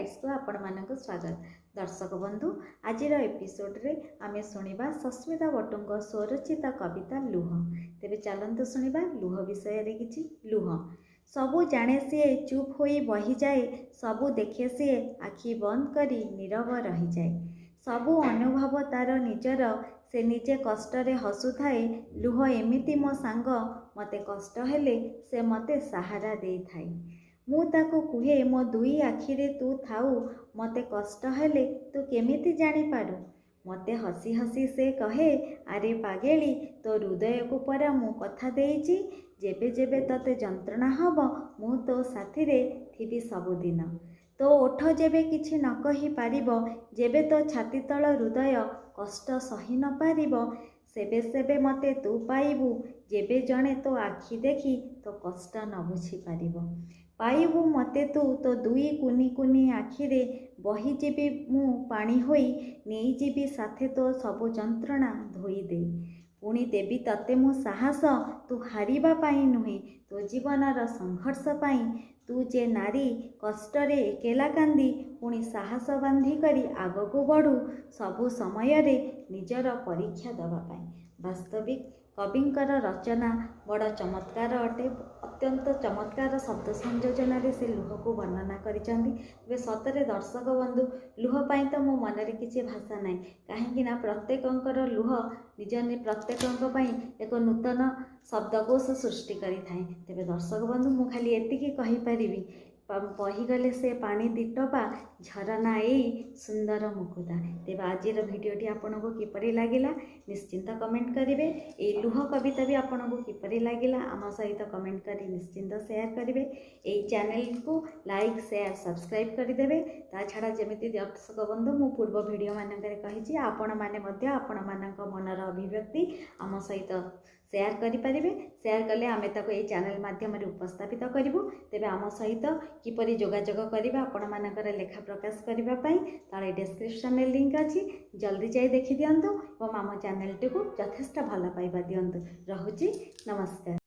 Rights को आपण मानक स्वागत। दर्शक बंधु आज एपिसोड रे आमे सुनिबा सस्मिता बटुंग स्वरचित कविता लुह। तेबे चलंतु सुनिबा लुह विषय रे किछि। लुह सबु जाने सी चुप होई बही जाए, सबु देखे सी आखि बंद करी नीरव रही जाए, सबु अनुभव तार निजर से निजे कष्टरे हसुथाए। लुह एमिति मो सांग मते कष्ट हेले से मते सहारा दे थाए। मु ताको कुहे मो दुई आखिरे तू थाउ, मते कष्ट हेले तू केमिति जानी पारू। मते हसी हसी से कहे आरे पागेली तो हृदय को परा मु कथा देइची, जेबे जेबे तते जंत्रणा हब मु तो साथी रे थिबी सबुदिन। तो ओठ जेबे किछि न कहि पारिबो, जेबे तो छाती तळ हृदय कष्ट सही न पारिबो, सेबे सेबे मते तू पाइबू, जेबे जणे तो आखि देखी तो कष्ट न बुझी पारिबो। पाइबू मते तू तो दुई कुनी कुनी आखिरे बही जीवी मु पानी होई, नहीं जीवी साथे तो सबु जंत्रणा धोई दे। पुणी देवी तते मु साहस तू हारिबा पाई नुहे, तो जीवनर संघर्ष पाई। तू जे नारी कष्टरे एकेला कांदी, पुणी साहस बांधी करी आगको बढ़ू, सबु समय रे निजर परीक्षा दबा पाई। वास्तविक कविंकर रचना बड़ चमत्कार अटे। अत्यंत चमत्कार शब्द संयोजन से लुह को वर्णना करिसें। सतरे दर्शक बंधु लुह पाई तो मो मन में किसी भाषा ना, कहीं प्रत्येकंकर लुह निज प्रत्येक एक नूतन शब्दकोश सृष्टि करें। तेरे दर्शक बंधु मु खाली एतिकी कहीपरि बहीगले से पानी दिटपा झरना एई सुंदर मुकुता। तेज आज भिडटी आपन को किपरि लागिला निश्चिंत कमेंट करेंगे। ये लुह कविता भी आपन को किपरि लागिला आम सहित कमेंट करी निश्चिंत शेयर करेंगे। यही चैनल को लाइक शेयर सब्सक्राइब करदेवे। ता छाड़ा जमी दर्शक बंधु मु पूर्व भिडियो मानक कही आपण मैंने आपण मान मनर अभिव्यक्ति आम सहित शेयर करें। शेयर कले आम ये चैनल माध्यम उपस्थापित करूँ। तेज आम सहित किपरि जोगाजोग करवा आपण मानकर लेखा प्रकाश करने तले डिस्क्रिप्शन में लिंक अच्छी, जल्दी जाई देखी दिंतु और आम चैनल टी को यथेष्ट भल पाइबा दिंतु। रहुची नमस्कार।